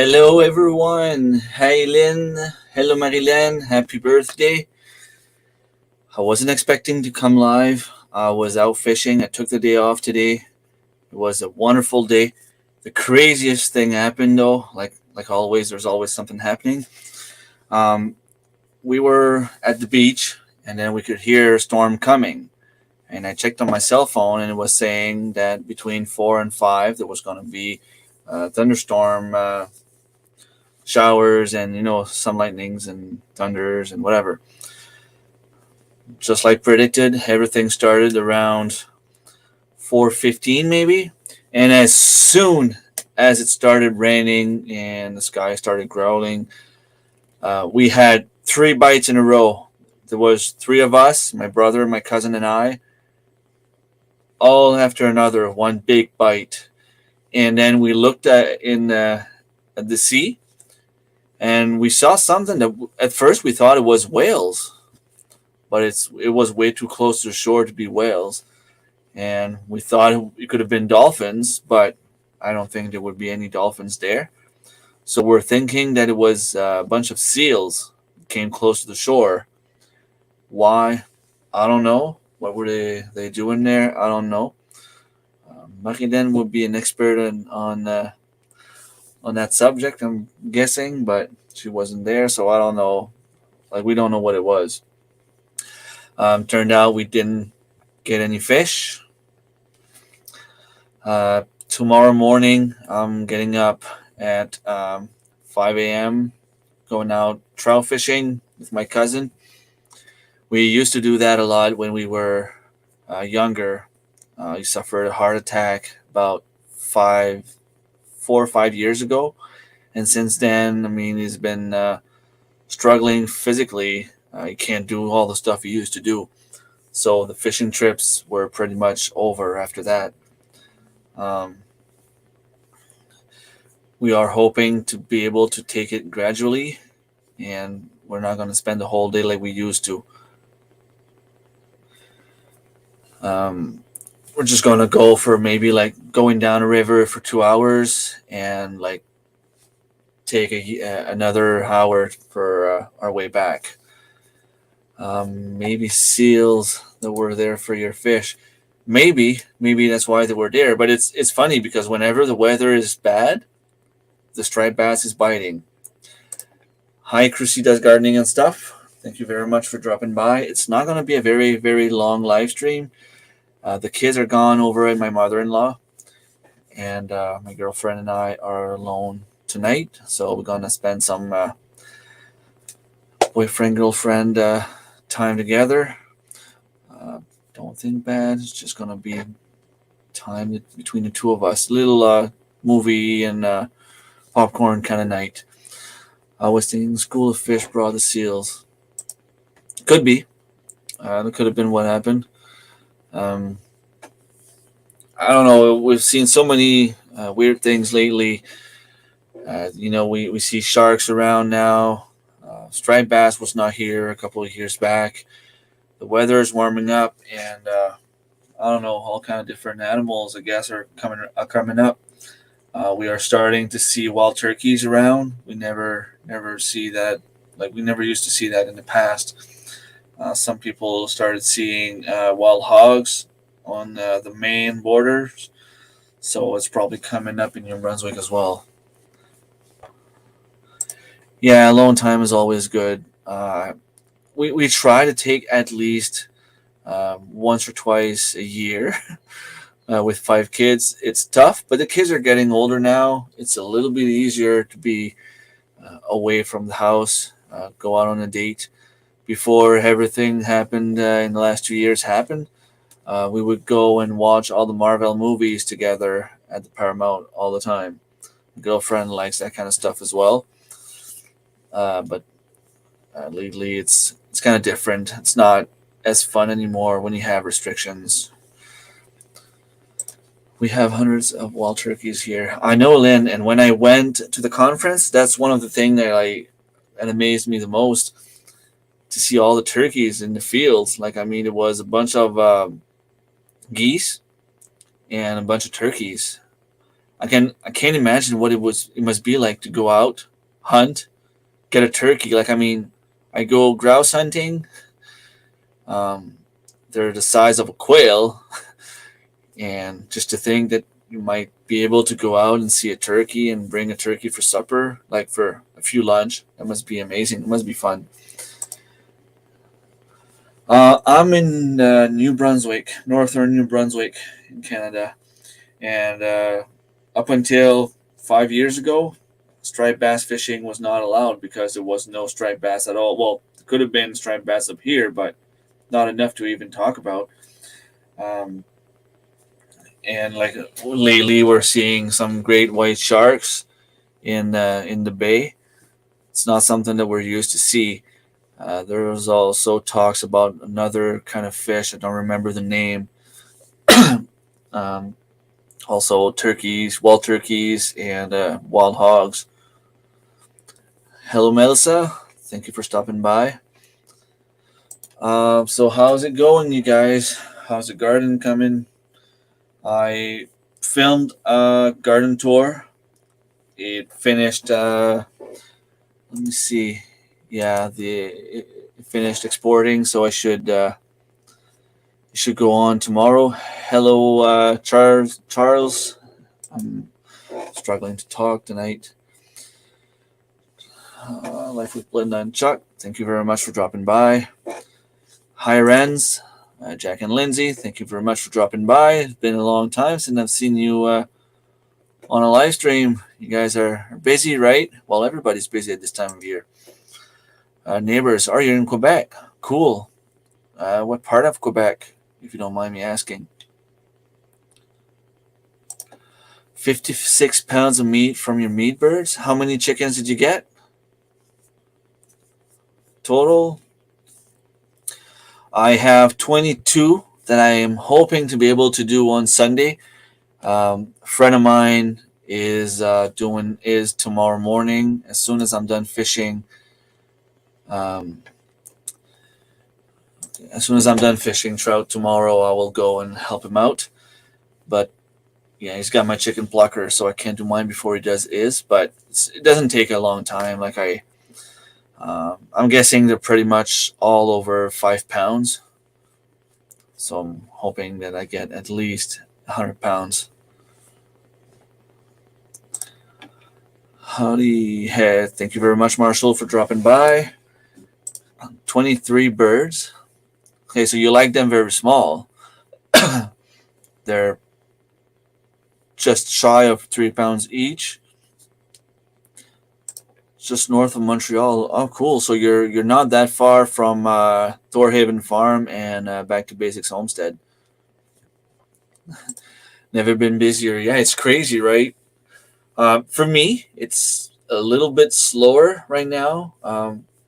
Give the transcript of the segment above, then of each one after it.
Hello, everyone. Hi, Lynn. Hello, Marilyn. Happy birthday. I wasn't expecting to come live. I was out fishing. I took the day off today. It was a wonderful day. The craziest thing happened, though. Like always, there's always something happening. Um, we were at the beach, and then we could hear a storm coming. And I checked on my cell phone, and it was saying that between 4 and 5, there was going to be a thunderstorm. Showers and some lightnings and thunders and whatever. Just like predicted, everything started around 4:15 maybe, and as soon as it started raining and the sky started growling, we had 3 bites in a row. There was 3 of us, my brother, my cousin, and I, all after another, one big bite, and then we looked at the sea, and we saw something that at first we thought it was whales, but it was way too close to the shore to be whales, and we thought it could have been dolphins, but I don't think there would be any dolphins there. So we're thinking that it was a bunch of seals came close to the shore. Why? I don't know. What were they doing there? I don't know. Makiden would be an expert on that subject, I'm guessing, but she wasn't there, so I don't know. Like, we don't know what it was. Turned out we didn't get any fish. Tomorrow morning, I'm getting up at 5 a.m., going out trout fishing with my cousin. We used to do that a lot when we were younger. He suffered a heart attack about 4 or 5 years ago, and since then, I mean, he's been struggling physically. He can't do all the stuff he used to do. So the fishing trips were pretty much over after that. Um, we are hoping to be able to take it gradually, and we're not going to spend the whole day like we used to. We're just going to go for maybe like going down a river for 2 hours and like take another hour for our way back. Maybe seals that were there for your fish. Maybe that's why they were there. But it's funny because whenever the weather is bad, the striped bass is biting. Hi, Chrissy does gardening and stuff. Thank you very much for dropping by. It's not going to be a very, very long live stream. The kids are gone over at my mother-in-law, and my girlfriend and I are alone tonight. So we're going to spend some boyfriend-girlfriend time together. Don't think bad. It's just going to be time between the two of us. Little movie and popcorn kind of night. I was thinking School of Fish brought the seals. Could be. That could have been what happened. I don't know. We've seen so many weird things lately. We see sharks around now. Striped bass was not here a couple of years back. The weather is warming up, and I don't know, all kind of different animals, I guess, are coming up. We are starting to see wild turkeys around. We never see that. Like, we never used to see that in the past. Some people started seeing wild hogs on the Maine borders, so it's probably coming up in New Brunswick as well. Yeah, alone time is always good. We try to take at least once or twice a year with 5 kids. It's tough, but the kids are getting older now. It's a little bit easier to be away from the house, go out on a date. Before everything happened in the last 2 years happened, we would go and watch all the Marvel movies together at the Paramount all the time. My girlfriend likes that kind of stuff as well, but lately it's kind of different. It's not as fun anymore when you have restrictions. We have hundreds of wild turkeys here. I know, Lynn, and when I went to the conference, that's one of the things that amazed me the most, to see all the turkeys in the fields. Like, I mean, it was a bunch of geese and a bunch of turkeys. I can't imagine what it must be like to go out, hunt, get a turkey. Like, I mean, I go grouse hunting. Um, they're the size of a quail, and just to think that you might be able to go out and see a turkey and bring a turkey for supper, like for a few lunch, that must be amazing. It must be fun. I'm in New Brunswick, northern New Brunswick in Canada, and up until 5 years ago, striped bass fishing was not allowed because there was no striped bass at all. Well, there could have been striped bass up here, but not enough to even talk about. Um, and like lately, we're seeing some great white sharks in the bay. It's not something that we're used to see. There was also talks about another kind of fish. I don't remember the name. um, Also, turkeys, wild turkeys, and wild hogs. Hello, Melissa. Thank you for stopping by. So how's it going, you guys? How's the garden coming? I filmed a garden tour. It finished. Let me see. Yeah, it finished exporting, so I should it should go on tomorrow. Hello, Charles. Charles, I'm struggling to talk tonight. Life with Linda and Chuck. Thank you very much for dropping by. Hi, Renz, Jack and Lindsay. Thank you very much for dropping by. It's been a long time since I've seen you on a live stream. You guys are busy, right? Well, everybody's busy at this time of year. Neighbors, are you in Quebec? Cool. What part of Quebec, if you don't mind me asking? 56 pounds of meat from your meat birds. How many chickens did you get? Total? I have 22 that I am hoping to be able to do on Sunday. A friend of mine is tomorrow morning. As soon as I'm done fishing, um, trout tomorrow, I will go and help him out. But yeah, he's got my chicken plucker, so I can't do mine before he does his. But it doesn't take a long time. I'm guessing they're pretty much all over 5 pounds. So I'm hoping that I get at least 100 pounds. Howdy, hey, thank you very much, Marshall, for dropping by. 23 birds. Okay, so you like them very small. They're just shy of 3 pounds each. Just north of Montreal. Oh, cool. So you're not that far from Thorhaven Farm and Back to Basics Homestead. Never been busier. Yeah, it's crazy, right? For me, it's a little bit slower right now.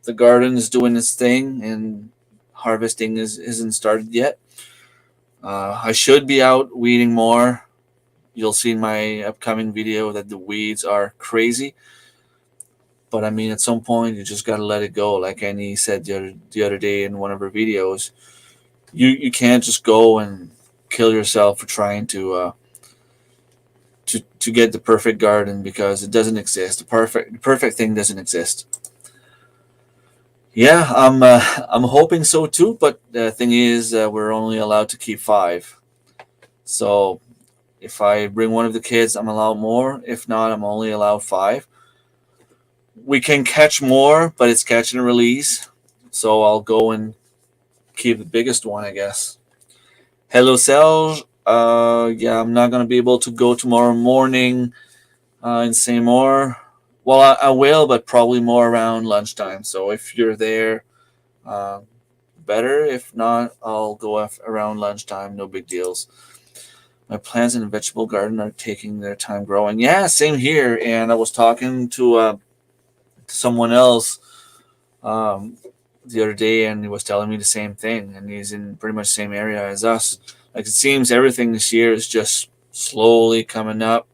The garden is doing its thing, and harvesting isn't started yet. I should be out weeding more. You'll see in my upcoming video that the weeds are crazy. But I mean, at some point, you just gotta let it go. Like Annie said the other day in one of her videos, you can't just go and kill yourself for trying to get the perfect garden, because it doesn't exist. The perfect thing doesn't exist. Yeah, I'm hoping so too. But the thing is, we're only allowed to keep 5. So if I bring one of the kids, I'm allowed more. If not, I'm only allowed 5. We can catch more, but it's catch and release. So I'll go and keep the biggest one, I guess. Hello, Serge. Yeah, I'm not gonna be able to go tomorrow morning and say more. Well, I will, but probably more around lunchtime. So if you're there, uh, better. If not, I'll go around lunchtime. No big deals. My plants in the vegetable garden are taking their time growing. Yeah, same here. And I was talking to someone else um, the other day, and he was telling me the same thing. And he's in pretty much the same area as us. Like, it seems everything this year is just slowly coming up.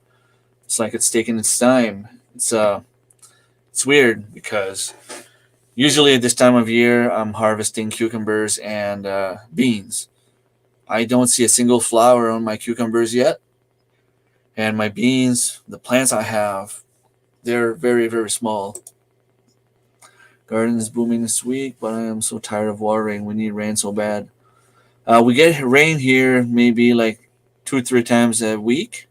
It's like it's taking its time. It's weird because usually at this time of year I'm harvesting cucumbers and beans. I don't see a single flower on my cucumbers yet. And my beans, the plants I have, they're very, very small. Garden is booming this week, but I am so tired of watering. We need rain so bad. We get rain here maybe like 2 or 3 times a week.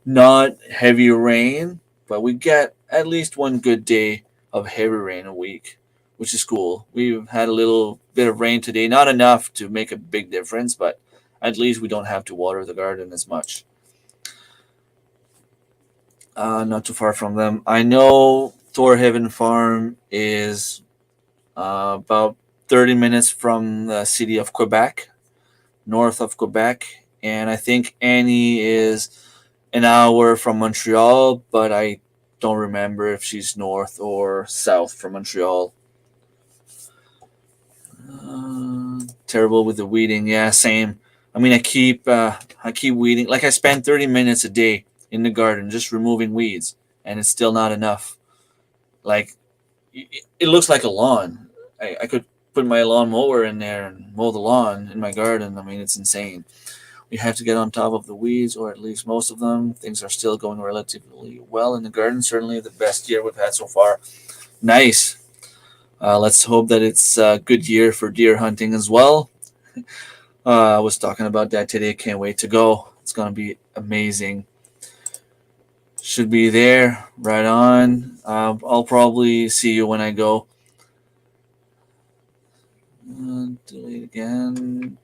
Not heavy rain, but we get at least one good day of heavy rain a week, which is cool. We've had a little bit of rain today, not enough to make a big difference, but at least we don't have to water the garden as much. Not too far from them. I know Thorhaven Farm is about 30 minutes from the city of Quebec, north of Quebec, and I think Annie is an hour from Montreal, but I don't remember if she's north or south from Montreal. Terrible with the weeding. Yeah, same. I mean, I keep weeding. Like I spend 30 minutes a day in the garden just removing weeds, and it's still not enough. Like it looks like a lawn. I could put my lawn mower in there and mow the lawn in my garden. I mean, it's insane. We have to get on top of the weeds, or at least most of them. Things are still going relatively well in the garden. Certainly the best year we've had so far. Nice. Let's hope that it's a good year for deer hunting as well. I was talking about that today. Can't wait to go. It's going to be amazing. Should be there. Right on. I'll probably see you when I go. Delete again.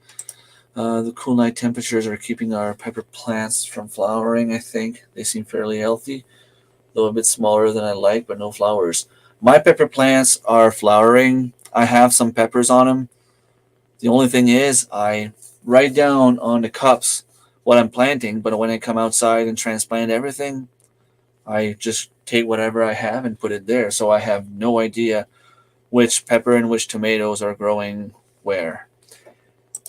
The cool night temperatures are keeping our pepper plants from flowering, I think. They seem fairly healthy, though a bit smaller than I like, but no flowers. My pepper plants are flowering. I have some peppers on them. The only thing is, I write down on the cups what I'm planting, but when I come outside and transplant everything, I just take whatever I have and put it there. So I have no idea which pepper and which tomatoes are growing where.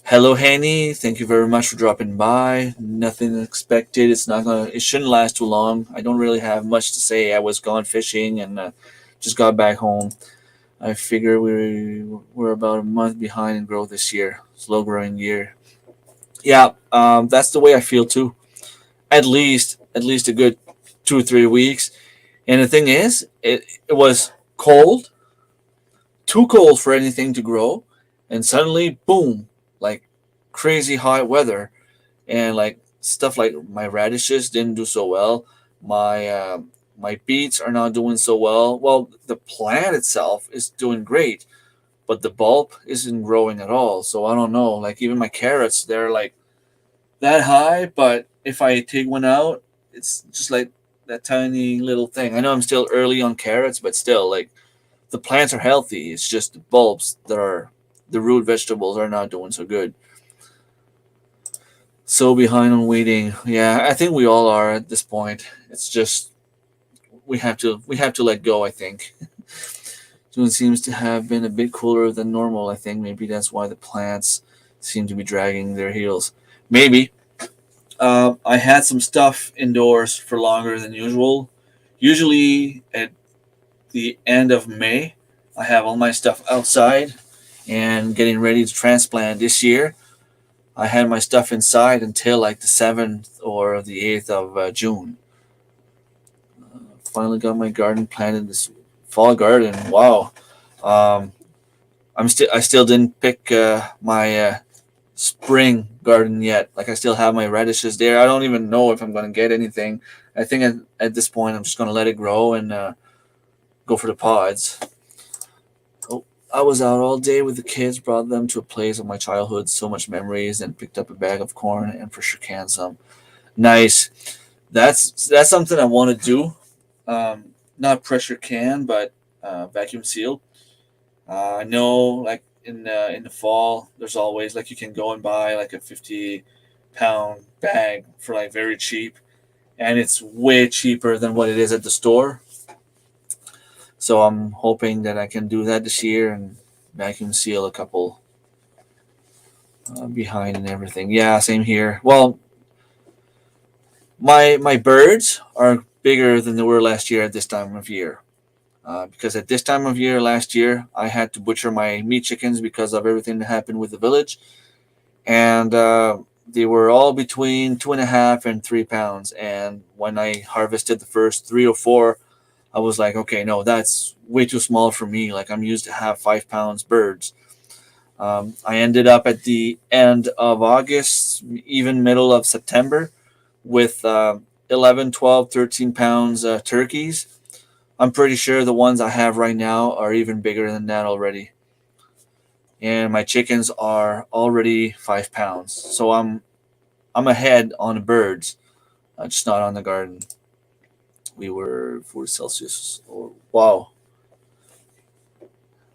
Hello, Hanny. Thank you very much for dropping by. Nothing expected. It's not gonna. It shouldn't last too long. I don't really have much to say. I was gone fishing and just got back home. I figure we're about a month behind in growth this year. Slow growing year. Yeah, that's the way I feel too. At least a good 2 or 3 weeks. And the thing is, it was cold, too cold for anything to grow, and suddenly, boom, like crazy hot weather, and like stuff like my radishes didn't do so well. My beets are not doing so well. Well, the plant itself is doing great, but the bulb isn't growing at all. So I don't know. Like even my carrots, they're like that high, but if I take one out, it's just like that tiny little thing. I know I'm still early on carrots, but still, like the plants are healthy. It's just the bulbs that are the root vegetables are not doing so good. So behind on weeding. Yeah, I think we all are at this point. It's just we have to let go. I think June seems to have been a bit cooler than normal. I think maybe that's why the plants seem to be dragging their heels. Maybe. I had some stuff indoors for longer than usual. Usually at the end of May, I have all my stuff outside and getting ready to transplant. This year, I had my stuff inside until like the 7th or the 8th of June. Finally got my garden planted this fall garden. Wow. Um, I still didn't pick my spring garden yet. Like I still have my radishes there. I don't even know if I'm going to get anything. I think at this point I'm just going to let it grow and go for the pods. Oh, I was out all day with the kids, brought them to a place of my childhood, so much memories, and picked up a bag of corn and for sure canned some. Nice. That's something I want to do. Not pressure can, but vacuum seal. I know, like in the fall, there's always like you can go and buy like a 50-pound bag for like very cheap, and it's way cheaper than what it is at the store. So I'm hoping that I can do that this year and vacuum seal a couple behind and everything. Yeah, same here. Well, my birds are bigger than they were last year at this time of year. Because at this time of year last year, I had to butcher my meat chickens because of everything that happened with the village, and they were all between 2.5 and 3 pounds. And when I harvested the first 3 or 4, I was like, okay, no, that's way too small for me. Like, I'm used to have 5 pounds birds. I ended up at the end of August, even middle of September, with 11, 12, 13 pounds turkeys. I'm pretty sure the ones I have right now are even bigger than that already. And my chickens are already 5 pounds. So I'm ahead on the birds, just not on the garden. We were 40 Celsius. Oh, wow,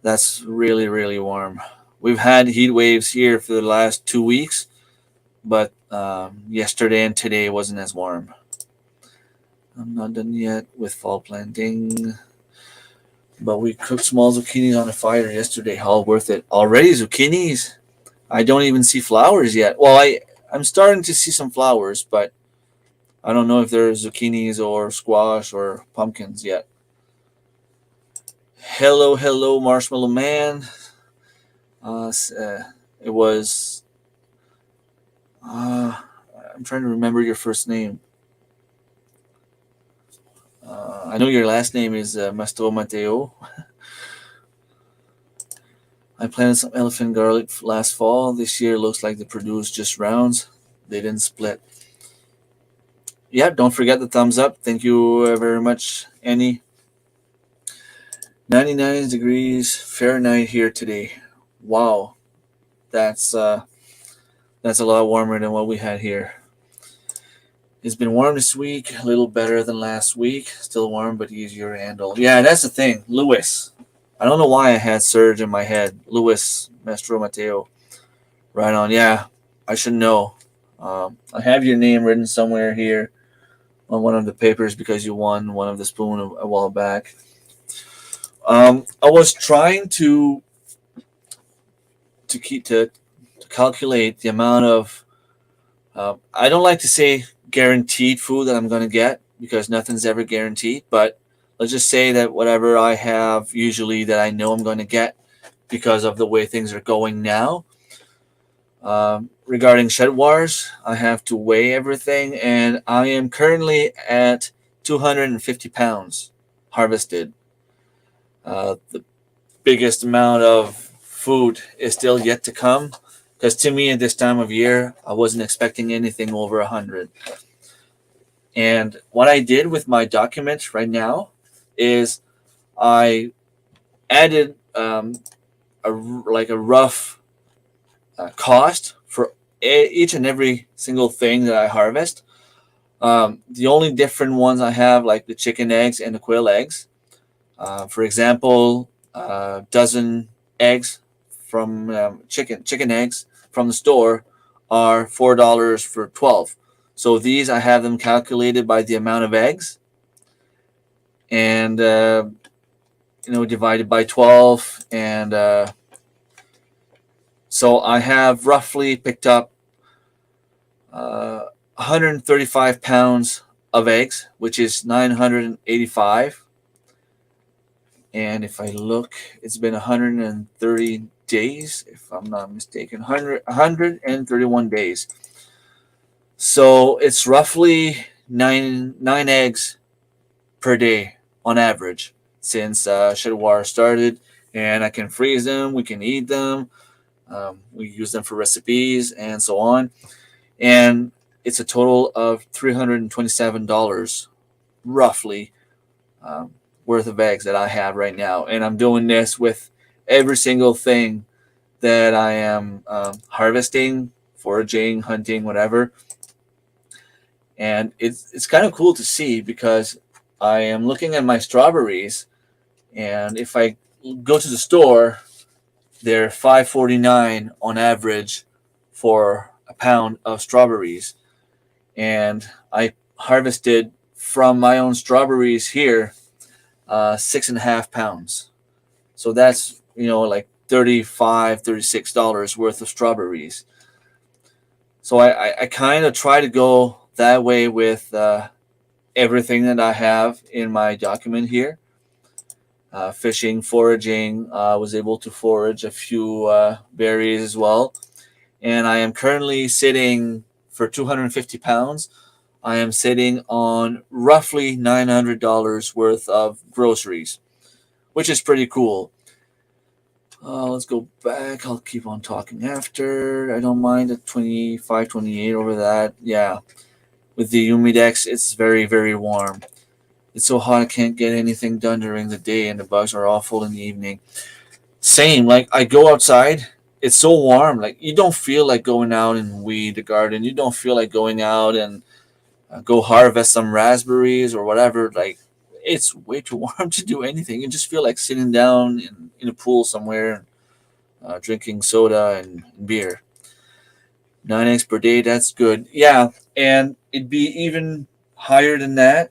that's really, really warm. We've had heat waves here for the last 2 weeks, but yesterday and today wasn't as warm. I'm not done yet with fall planting, but we cooked small zucchinis on a fire yesterday. All worth it. Already zucchinis. I don't even see flowers yet. Well, I'm starting to see some flowers, but I don't know if there's zucchinis or squash or pumpkins yet. Hello, hello, Marshmallow Man. It was. Uh, I'm trying to remember your first name. I know your last name is Mastro Mateo. I planted some elephant garlic last fall. This year looks like they produced just rounds. They didn't split. Yeah, don't forget the thumbs up. Thank you very much, Annie. 99 degrees Fahrenheit here today. Wow, that's uh, that's a lot warmer than what we had here. It's been warm this week, a little better than last week. Still warm, but easier to handle. Yeah, that's the thing. Lewis. I don't know why I had Serge in my head. Lewis Mastro Mateo. Right on. Yeah, I should know. I have your name written somewhere here on one of the papers because you won one of the spoon a while back. I was trying to calculate the amount of. I don't like to say guaranteed food that I'm going to get because nothing's ever guaranteed. But let's just say that whatever I have usually that I know I'm going to get because of the way things are going now. Regarding shed wars, I have to weigh everything, and I am currently at 250 pounds harvested. The biggest amount of food is still yet to come because to me at this time of year, I wasn't expecting anything over 100. And what I did with my document right now is I added a rough cost for each and every single thing that I harvest. The only different ones I have, like the chicken eggs and the quail eggs. For example, dozen eggs from chicken eggs from the store are $4 for 12. So these I have them calculated by the amount of eggs, and divided by 12, and so I have roughly picked up 135 pounds of eggs, which is 985. And if I look, it's been 130 days, if I'm not mistaken, 131 days. So it's roughly nine eggs per day on average since Shedwar started. And I can freeze them, we can eat them, we use them for recipes and so on. And it's a total of $327 roughly worth of eggs that I have right now. And I'm doing this with every single thing that I am harvesting, foraging, hunting, whatever. And it's kind of cool to see because I am looking at my strawberries, and if I go to the store, they're $5.49 on average for a pound of strawberries. And I harvested from my own strawberries here 6.5 pounds. So that's like $35, $36 worth of strawberries. So I kind of try to go that way with everything that I have in my document here. Fishing, foraging. I was able to forage a few berries as well. and I am currently sitting for 250 pounds. I am sitting on roughly $900 worth of groceries, which is pretty cool. Let's go back. I'll keep on talking after. I don't mind at 25, 28 over that. Yeah. With the Humidex, it's very, very warm. It's so hot I can't get anything done during the day, and the bugs are awful in the evening. Same, like I go outside, it's so warm. Like you don't feel like going out and weed the garden. You don't feel like going out and go harvest some raspberries or whatever. Like it's way too warm to do anything. You just feel like sitting down in a pool somewhere, drinking soda and beer. 9 eggs per day, that's good. Yeah, and it'd be even higher than that.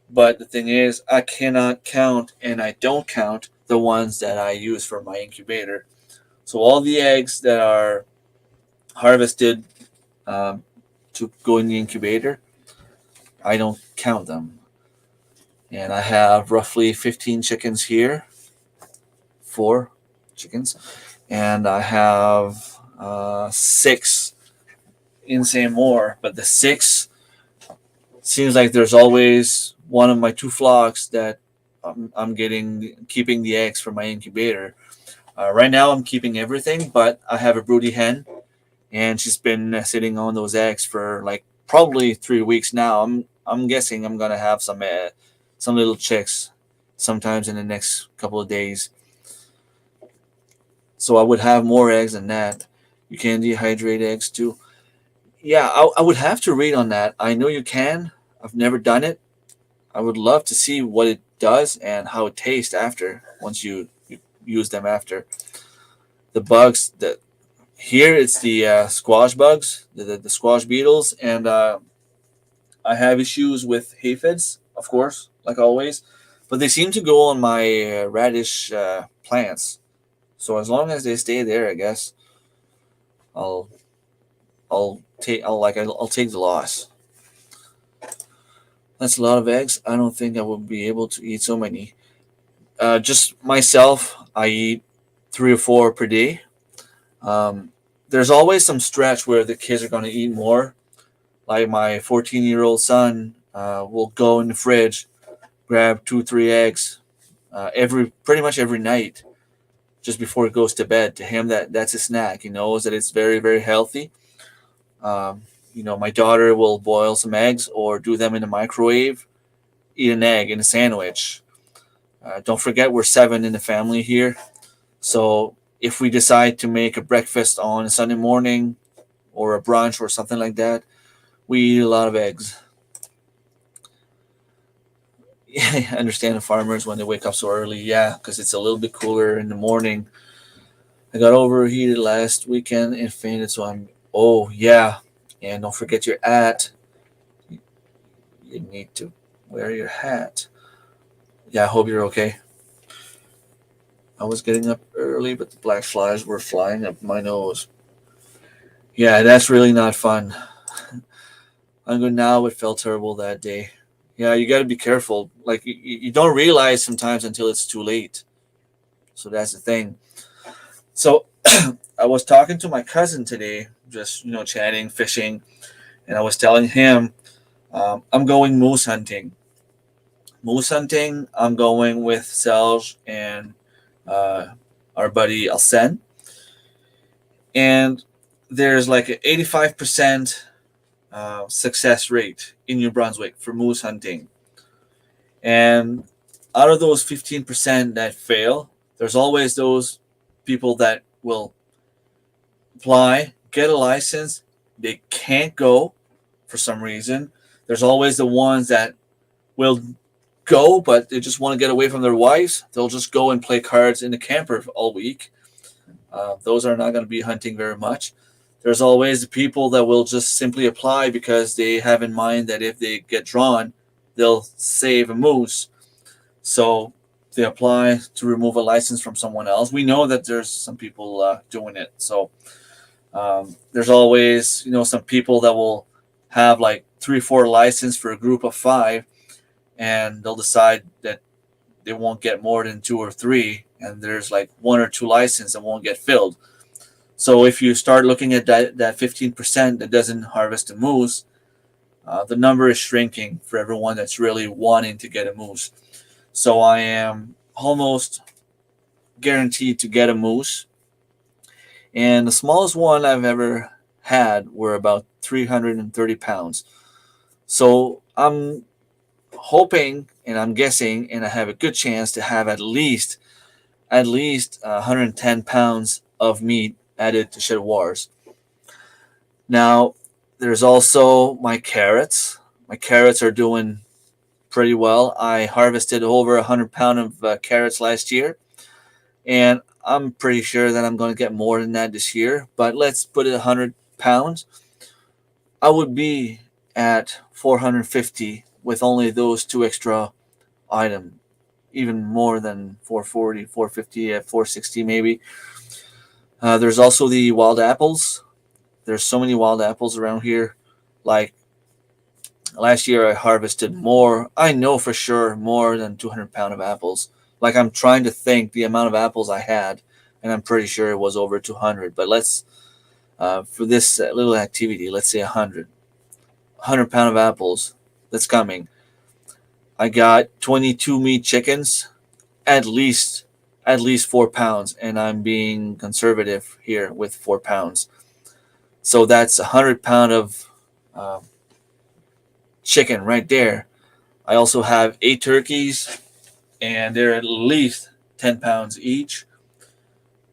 But the thing is, I cannot count, and I don't count the ones that I use for my incubator. So all the eggs that are harvested um, to go in the incubator, I don't count them. And I have roughly 15 chickens here, four chickens, and I have six insane more. But the six seems like there's always one of my two flocks that I'm getting keeping the eggs for my incubator. Right now, I'm keeping everything, but I have a broody hen, and she's been sitting on those eggs for like probably 3 weeks now. I'm guessing I'm gonna have some little chicks sometimes in the next couple of days. So I would have more eggs than that. You can dehydrate eggs too. Yeah, I would have to read on that. I know you can. I've never done it. I would love to see what it does and how it tastes after once you use them after. The bugs that here it's the squash bugs, the squash beetles, and I have issues with aphids, of course, like always, but they seem to go on my radish plants. So as long as they stay there, I guess I'll I'll take the loss. That's a lot of eggs. I don't think I will be able to eat so many. Just myself, I eat 3 or 4 per day. Um, there's always some stretch where the kids are going to eat more. Like my 14-year-old son will go in the fridge, grab 2, 3 eggs every pretty much every night just before he goes to bed. To him, that's a snack. He knows that it's very, very healthy. Um, my daughter will boil some eggs or do them in the microwave, eat an egg in a sandwich. Don't forget, we're 7 in the family here. So if we decide to make a breakfast on a Sunday morning or a brunch or something like that, we eat a lot of eggs. Yeah, I understand the farmers when they wake up so early. Yeah, because it's a little bit cooler in the morning. I got overheated last weekend and fainted, so I'm. Oh, yeah. And don't forget your hat. You need to wear your hat. Yeah, I hope you're okay. I was getting up early, but the black flies were flying up my nose. Yeah, that's really not fun. I'm good now. It felt terrible that day. Yeah, you got to be careful. Like you don't realize sometimes until it's too late. So that's the thing. So I was talking to my cousin today, just chatting, fishing, and I was telling him I'm going moose hunting. Moose hunting. I'm going with Serge and uh, our buddy Alsen, and there's like an 85% success rate in New Brunswick for moose hunting. And out of those 15% that fail, there's always those people that will apply, get a license, they can't go for some reason. There's always the ones that will go, but they just want to get away from their wives. They'll just go and play cards in the camper all week. Those are not going to be hunting very much. There's always the people that will just simply apply because they have in mind that if they get drawn, they'll save a moose. So they apply to remove a license from someone else. We know that there's some people doing it. So there's always, some people that will have like 3, 4 license for a group of 5, and they'll decide that they won't get more than 2 or 3, and there's like 1 or 2 license that won't get filled. So if you start looking at that 15% that doesn't harvest a moose, the number is shrinking for everyone that's really wanting to get a moose. So I am almost guaranteed to get a moose. And the smallest one I've ever had were about 330 pounds. So I'm hoping and I'm guessing, and I have a good chance to have at least 110 pounds of meat added to Shed Wars. Now, there's also my carrots. My carrots are doing pretty well. I harvested over 100 pounds of carrots last year, and I'm pretty sure that I'm going to get more than that this year. But let's put it 100 pounds. I would be at 450 with only those two extra items, even more than 440, 450, 460 maybe. There's also the wild apples. There's so many wild apples around here. Like last year, I harvested more. I know for sure more than 200 pounds of apples. Like I'm trying to think the amount of apples I had, and I'm pretty sure it was over 200. But let's for this little activity, let's say 100 pound of apples. That's coming. I got 22 meat chickens, at least at least 4 pounds, and I'm being conservative here with 4 pounds. So that's 100 pound of uh, chicken right there. I also have 8 turkeys, and they're at least 10 pounds each.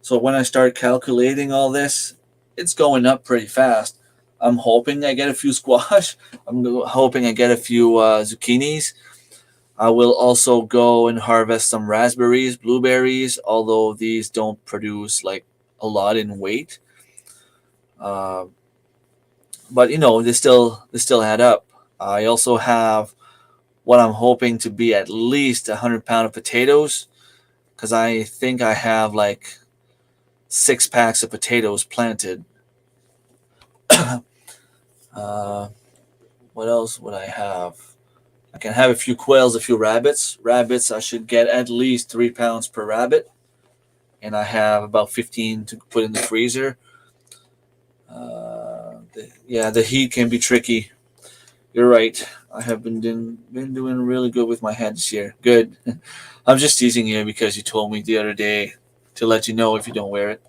So when I start calculating all this, it's going up pretty fast. I'm hoping I get a few squash. I'm hoping I get a few zucchinis. I will also go and harvest some raspberries, blueberries, although these don't produce like a lot in weight. Uh, but they still add up. I also have what I'm hoping to be at least 100 pound of potatoes because I think I have like 6 packs of potatoes planted. uh, what else would I have? I can have a few quails, a few rabbits. Rabbits, I should get at least 3 pounds per rabbit, and I have about 15 to put in the freezer. Yeah, the heat can be tricky. You're right. I have been doing really good with my head this year. Good. I'm just teasing you because you told me the other day to let you know if you don't wear it.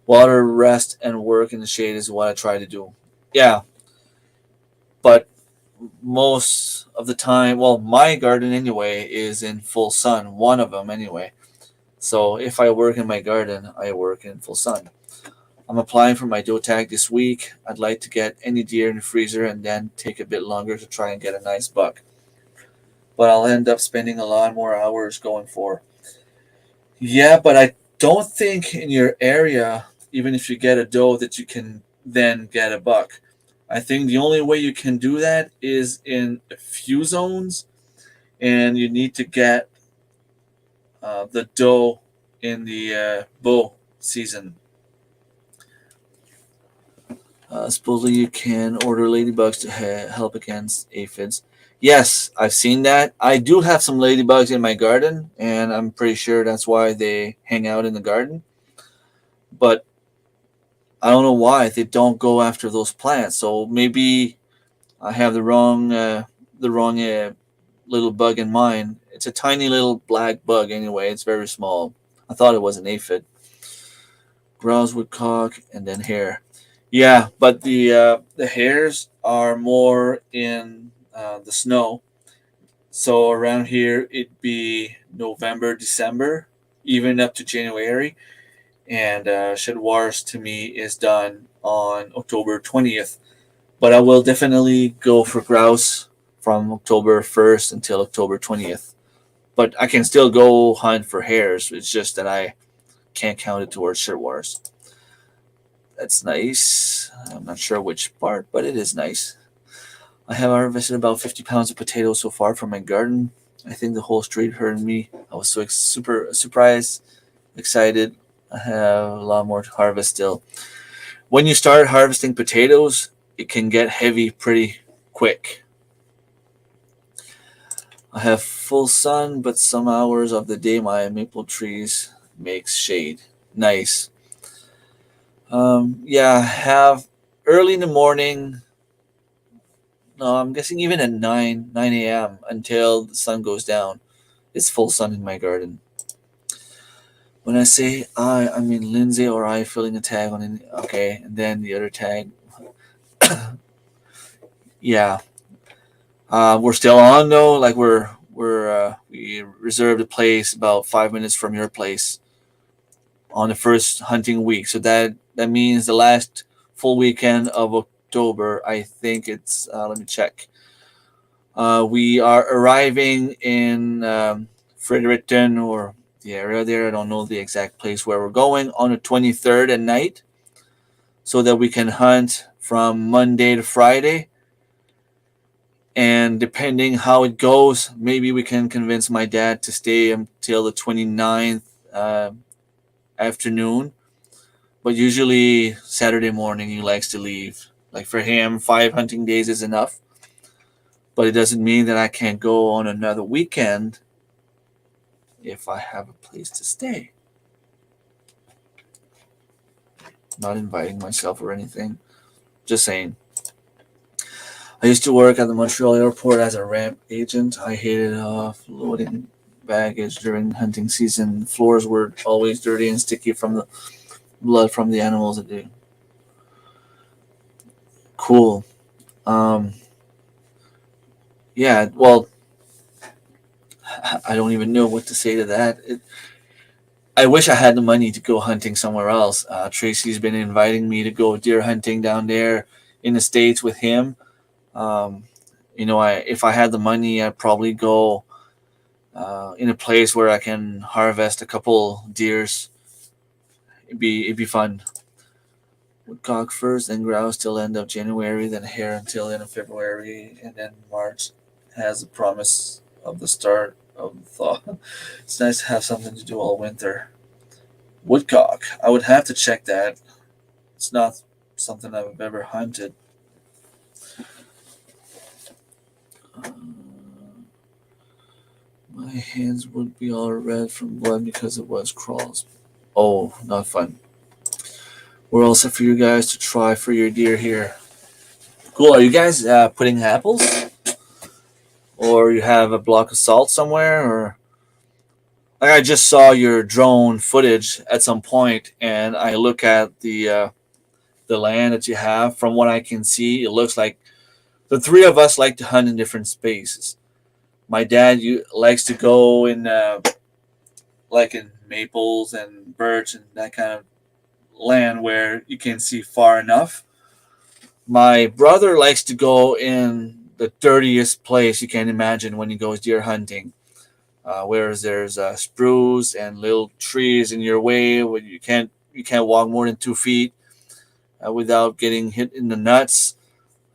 Water, rest, and work in the shade is what I try to do. Yeah, but most of the time, well, my garden anyway is in full sun. One of them anyway. So if I work in my garden, I work in full sun. I'm applying for my doe tag this week. I'd like to get any deer in the freezer and then take a bit longer to try and get a nice buck. But I'll end up spending a lot more hours going for. Yeah, but I don't think in your area, even if you get a doe, that you can then get a buck. I think the only way you can do that is in a few zones, and you need to get the doe in the bow season. Supposedly, you can order ladybugs to help against aphids. Yes, I've seen that. I do have some ladybugs in my garden, and I'm pretty sure that's why they hang out in the garden. But I don't know why they don't go after those plants. So maybe I have the wrong little bug in mind. It's a tiny little black bug anyway. It's very small. I thought it was an aphid. Grouse woodcock and then hare. Yeah, but the hares are more in the snow. So around here it'd be November, December, even up to January. And Shed Wars to me is done on October 20th. But I will definitely go for grouse from October 1st until October 20th. But I can still go hunt for hares. It's just that I can't count it towards Shed Wars. That's nice. I'm not sure which part, but it is nice. I have harvested about 50 pounds of potatoes so far from my garden. I think the whole street heard me. I was so super surprised, excited. I have a lot more to harvest still. When you start harvesting potatoes, it can get heavy pretty quick. I have full sun, but some hours of the day my maple trees makes shade. Nice. Yeah, have early in the morning. No, I'm guessing even at 9 a.m. until the sun goes down. It's full sun in my garden. When I say I mean Lindsay or I filling a tag on it. Okay, and then the other tag. Yeah, we're still on though. Like we reserved a place about 5 minutes from your place on the first hunting week. So that means the last full weekend of October. I think it's let me check. We are arriving in Fredericton or the area there. I don't know the exact place where we're going on the 23rd at night, so that we can hunt from Monday to Friday. And depending how it goes, maybe we can convince my dad to stay until the 29th afternoon. But usually Saturday morning he likes to leave. Like for him, 5 hunting days is enough. But it doesn't mean that I can't go on another weekend if I have a place to stay. Not inviting myself or anything. Just saying. I used to work at the Montreal airport as a ramp agent. I hated loading baggage during hunting season. The floors were always dirty and sticky from the blood from the animals that do. Cool. Um, yeah, well, I don't even know what to say to that. I wish I had the money to go hunting somewhere else. Tracy's been inviting me to go deer hunting down there in the States with him. Um, if I had the money, I'd probably go in a place where I can harvest a couple deers. It'd be fun. Woodcock first, then grouse till end of January, then hare until end of February, and then March has the promise of the start of the thaw. It's nice to have something to do all winter. Woodcock. I would have to check that. It's not something I've ever hunted. Uh, my hands would be all red from blood because it was crawls. Oh, not fun. We're all set for you guys to try for your deer here. Cool. Are you guys putting apples, or you have a block of salt somewhere, or like I just saw your drone footage at some point, and I look at the land that you have. From what I can see, it looks like the three of us like to hunt in different spaces. My dad likes to go in like in maples and birch and that kind of land where you can see far enough. My brother likes to go in the dirtiest place you can imagine when he goes deer hunting, where there's spruce and little trees in your way where you can't walk more than 2 feet without getting hit in the nuts.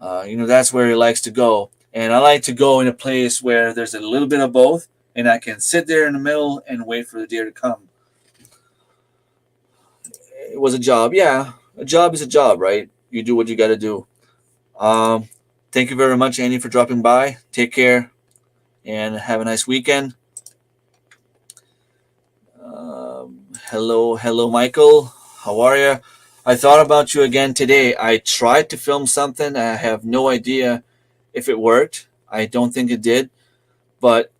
That's where he likes to go. And I like to go in a place where there's a little bit of both, and I can sit there in the middle and wait for the deer to come. It was a job, yeah. A job is a job, right? You do what you got to do. Um, Thank you very much, Annie, for dropping by. Take care and have a nice weekend. Hello, Michael. How are you? I thought about you again today. I tried to film something. I have no idea if it worked. I don't think it did, but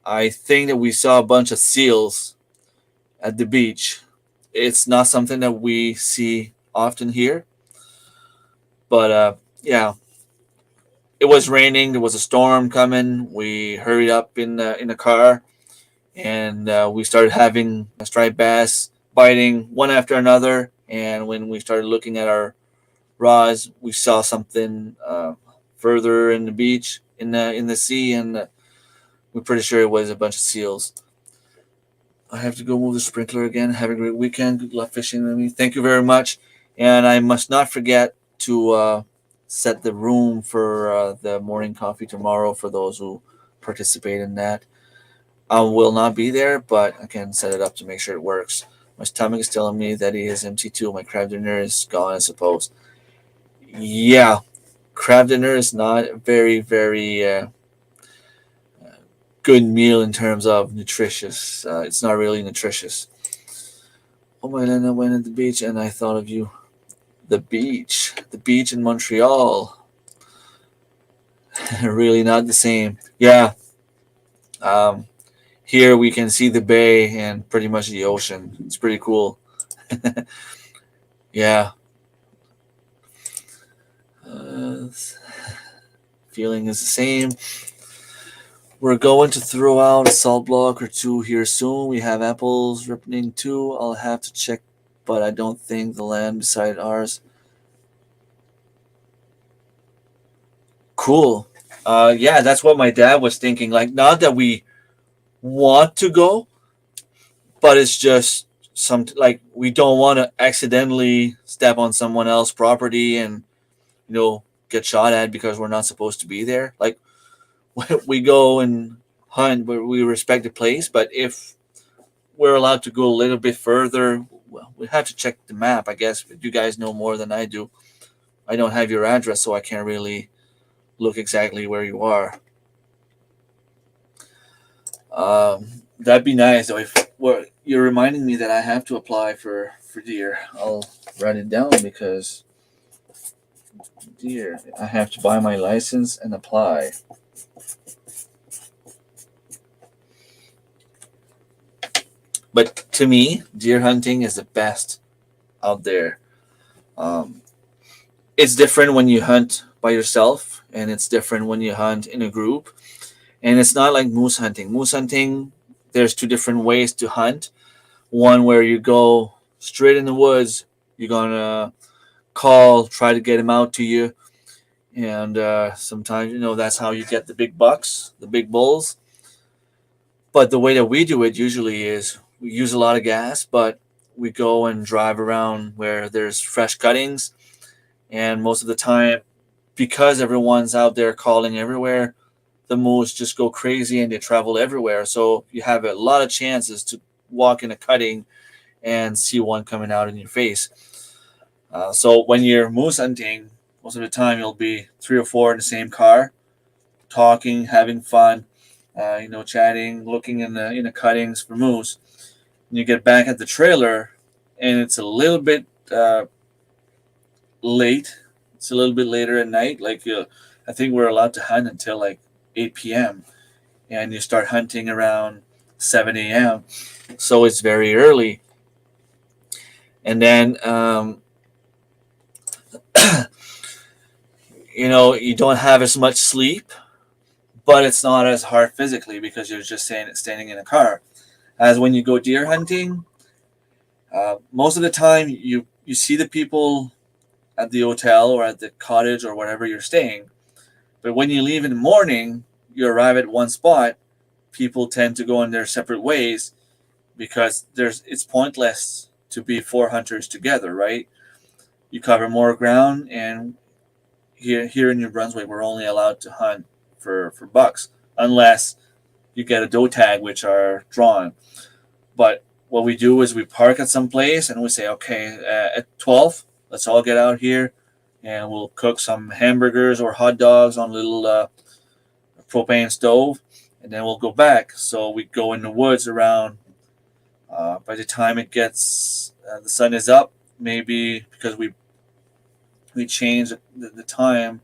I think that we saw a bunch of seals at the beach. It's not something that we see often here, but yeah, it was raining. There was a storm coming. We hurried up in the car, and we started having striped bass biting one after another. And when we started looking at our rods, we saw something further in the beach in the sea, and we're pretty sure it was a bunch of seals. I have to go move the sprinkler again. Have a great weekend. Good luck fishing with me. Thank you very much. And I must not forget to set the room for the morning coffee tomorrow for those who participate in that. I will not be there, but I can set it up to make sure it works. My stomach is telling me that it is empty too. My crab dinner is gone, I suppose. Yeah, crab dinner is not a very, very good meal in terms of nutritious. It's not really nutritious. Oh my, Lena went at the beach and I thought of you. The beach in Montreal, really not the same. Yeah, um, here we can see the bay and pretty much the ocean. It's pretty cool. Yeah, uh, feeling is the same. We're going to throw out a salt block or two here soon. We have apples ripening too. I'll have to check, but I don't think the land beside ours. Cool. Yeah, that's what my dad was thinking. Like, not that we want to go, but it's just some like we don't want to accidentally step on someone else's property and get shot at because we're not supposed to be there. Like we go and hunt, but we respect the place. But if we're allowed to go a little bit further, well, we have to check the map, I guess. But you guys know more than I do. I don't have your address, so I can't really look exactly where you are. That'd be nice. Though, if you're reminding me that I have to apply for deer, I'll write it down because deer, I have to buy my license and apply. But to me, deer hunting is the best out there. Um, it's different when you hunt by yourself, and it's different when you hunt in a group. And it's not like moose hunting. Moose hunting, there's two different ways to hunt. One where you go straight in the woods, you're gonna call, try to get him out to you, and sometimes that's how you get the big bucks, the big bulls. But the way that we do it usually is we use a lot of gas, but we go and drive around where there's fresh cuttings, and most of the time, because everyone's out there calling everywhere, the moose just go crazy and they travel everywhere. So you have a lot of chances to walk in a cutting and see one coming out in your face. So when you're moose hunting, most of the time you'll be three or four in the same car, talking, having fun, chatting, looking in the cuttings for moose. And you get back at the trailer, and it's a little bit late. It's a little bit later at night. Like I think we're allowed to hunt until like 8 p.m. and you start hunting around 7 a.m. So it's very early, and then you don't have as much sleep, but it's not as hard physically because you're just standing in a car. As when you go deer hunting, most of the time you see the people at the hotel or at the cottage or wherever you're staying. But when you leave in the morning, you arrive at one spot. People tend to go in their separate ways because it's pointless to be four hunters together, right? You cover more ground, and here in New Brunswick, we're only allowed to hunt for bucks unless you get a doe tag, which are drawn. But what we do is we park at some place and we say, okay, at 12, let's all get out here and we'll cook some hamburgers or hot dogs on a little propane stove, and then we'll go back. So we go in the woods around, by the time it gets, the sun is up, maybe because we change the time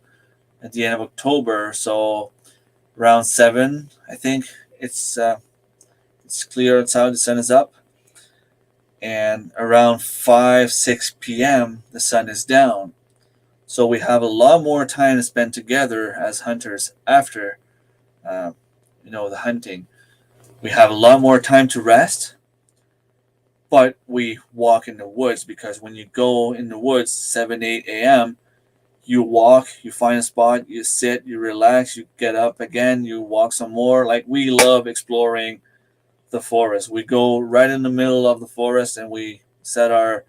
at the end of October. So around 7, I think it's clear outside, the sun is up, and around 5-6 p.m. the sun is down. So we have a lot more time to spend together as hunters after uh, the hunting. We have a lot more time to rest, but we walk in the woods because when you go in the woods 7-8 a.m., you walk, you find a spot, you sit, you relax, you get up again, you walk some more. Like, we love exploring the forest. We go right in the middle of the forest and we set our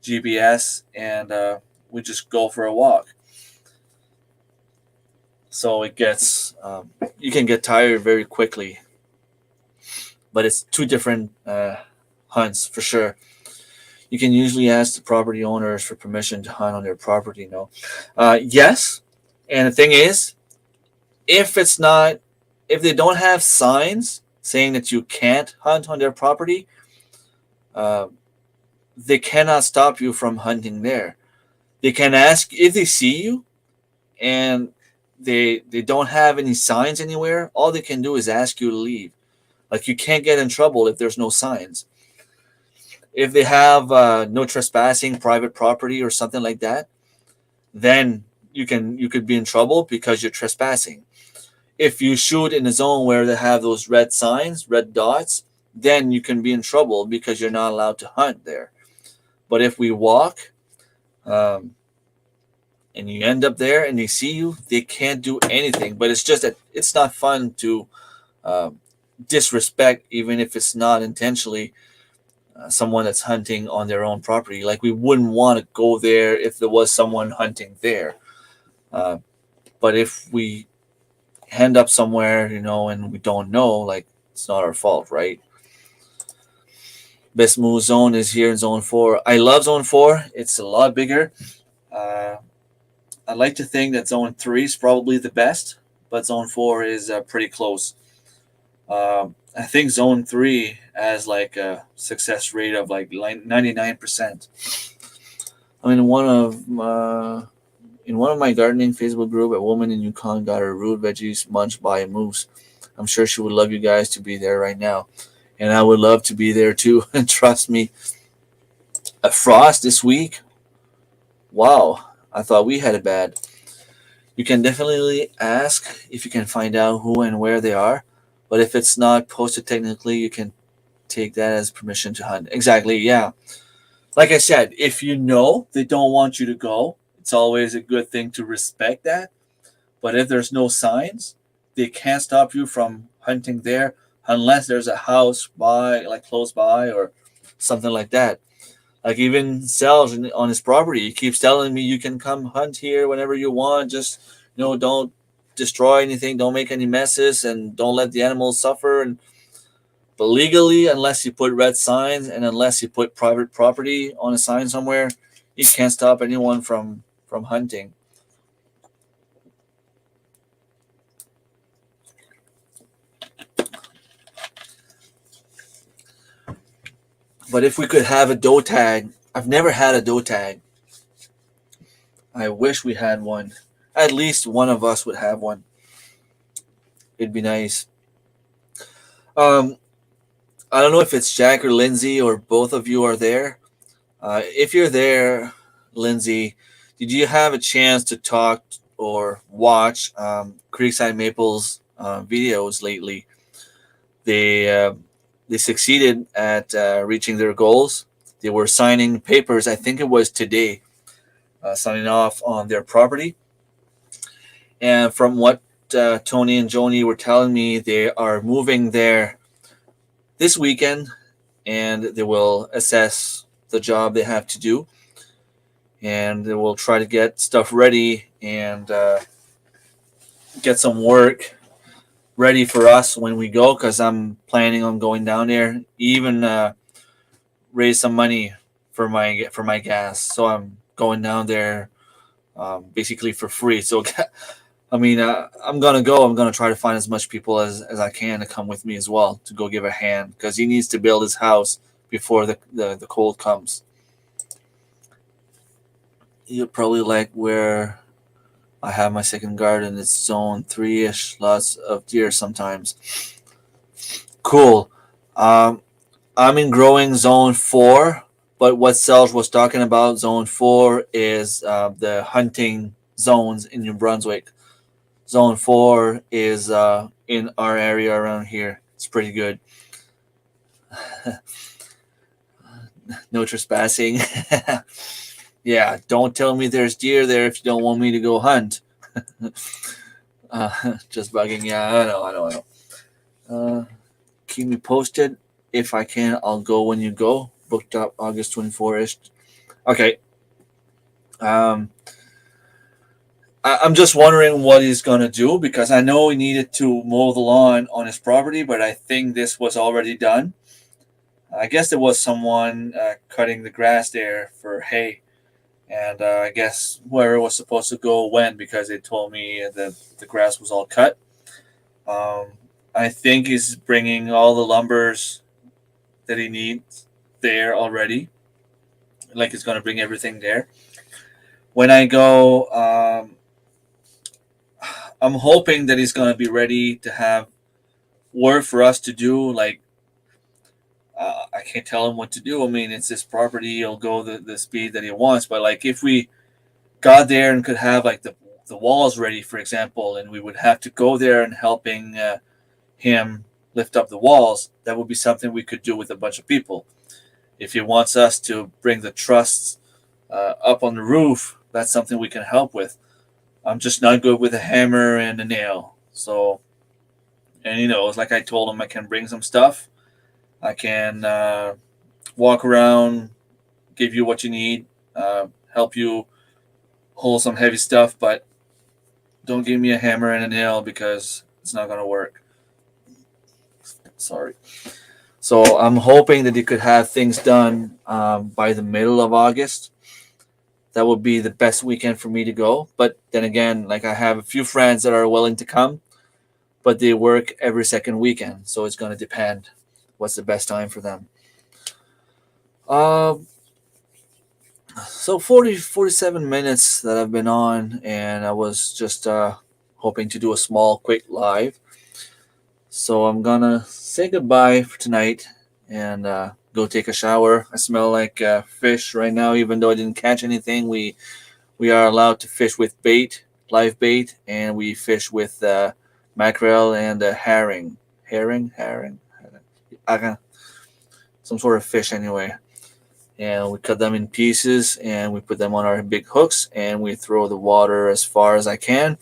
GPS, and we just go for a walk. So you can get tired very quickly, but it's two different hunts for sure. You can usually ask the property owners for permission to hunt on their property. No, yes, and the thing is, if it's not, if they don't have signs saying that you can't hunt on their property, uh, they cannot stop you from hunting there. They can ask if they see you and they don't have any signs anywhere. All they can do is ask you to leave. Like you can't get in trouble if there's no signs. If they have no trespassing, private property, or something like that, then you could be in trouble because you're trespassing. If you shoot in a zone where they have those red signs, red dots, then you can be in trouble because you're not allowed to hunt there. But if we walk, um, and you end up there and they see you, they can't do anything. But it's just that it's not fun to um, disrespect, even if it's not intentionally, someone that's hunting on their own property. Like we wouldn't want to go there if there was someone hunting there. Uh, but if we end up somewhere, and we don't know, like it's not our fault, right? Best move zone is here in zone 4. I love zone 4. It's a lot bigger. Uh, I like to think that zone 3 is probably the best, but zone 4 is pretty close. I think zone 3 has like a success rate of like 99%. I mean, in one of my gardening Facebook group, a woman in Yukon got her root veggies munched by a moose. I'm sure she would love you guys to be there right now, and I would love to be there too. And trust me, a frost this week. Wow, I thought we had it bad. You can definitely ask if you can find out who and where they are, but if it's not posted technically, you can take that as permission to hunt. Exactly, yeah. Like I said, if you know they don't want you to go, it's always a good thing to respect that. But if there's no signs, they can't stop you from hunting there unless there's a house by, like close by, or something like that. Like even Sells on his property, he keeps telling me you can come hunt here whenever you want. Just don't destroy anything, don't make any messes, and don't let the animals suffer. And but legally, unless you put red signs and unless you put private property on a sign somewhere, you can't stop anyone from hunting. But if we could have a doe tag, I've never had a doe tag. I wish we had one. At least one of us would have one. It'd be nice. Um, I don't know if it's Jack or Lindsay or both of you are there. If you're there, Lindsay, did you have a chance to talk or watch Creekside Maples videos lately? They uh, they succeeded at reaching their goals. They were signing papers. I think it was today, signing off on their property. And from what Tony and Joni were telling me, they are moving there this weekend, and they will assess the job they have to do, and they will try to get stuff ready and get some work ready for us when we go. Because I'm planning on going down there, even raise some money for my gas. So I'm going down there basically for free. So I mean, I'm gonna go. I'm gonna try to find as much people as I can to come with me as well to go give a hand because he needs to build his house before the cold comes. You'll probably like where I have my second garden. It's zone 3-ish. Lots of deer sometimes. Cool. Um, I'm in growing zone 4, but what Selge was talking about, zone 4, is the hunting zones in New Brunswick. Zone 4 is in our area around here. It's pretty good. No trespassing. Yeah, don't tell me there's deer there if you don't want me to go hunt. Just bugging. Yeah, I know. Keep me posted. If I can, I'll go when you go. Booked up August 24th. Okay. Um, I'm just wondering what he's going to do because I know he needed to mow the lawn on his property, but I think this was already done. I guess there was someone cutting the grass there for hay, and I guess whoever was supposed to go went because they told me that the grass was all cut. Um, I think he's bringing all the lumbers that he needs there already. Like he's going to bring everything there. when I go, I'm hoping that he's gonna be ready to have work for us to do. Like, I can't tell him what to do. I mean, it's his property. He'll go the speed that he wants. But like, if we got there and could have like the walls ready, for example, and we would have to go there and helping him lift up the walls, that would be something we could do with a bunch of people. If he wants us to bring the trusses up on the roof, that's something we can help with. I'm just not good with a hammer and a nail. So, and it's like I told him, I can bring some stuff. I can walk around, give you what you need, help you hold some heavy stuff, but don't give me a hammer and a nail because it's not going to work. Sorry. So I'm hoping that you could have things done by the middle of August. That would be the best weekend for me to go. But then again, like I have a few friends that are willing to come, but they work every second weekend. So it's going to depend what's the best time for them. Uh, so 47 minutes that I've been on, and I was just hoping to do a small, quick live. So I'm gonna say goodbye for tonight and go take a shower. I smell like fish right now, even though I didn't catch anything. We are allowed to fish with bait, live bait, and we fish with mackerel and herring, some sort of fish anyway. And we cut them in pieces and we put them on our big hooks and we throw the water as far as I can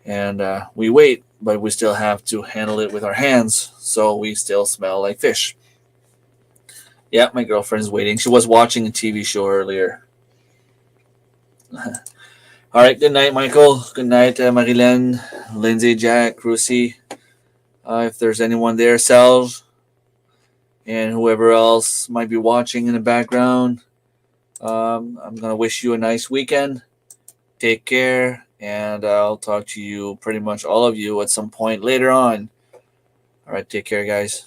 and we wait, but we still have to handle it with our hands, so we still smell like fish. Yeah, my girlfriend's waiting. She was watching a TV show earlier. All right, good night, Michael. Good night, Marilyn, Lindsay, Jack, Rusey. If there's anyone there, Selge, and whoever else might be watching in the background, I'm going to wish you a nice weekend. Take care, and I'll talk to you, pretty much all of you, at some point later on. All right, take care, guys.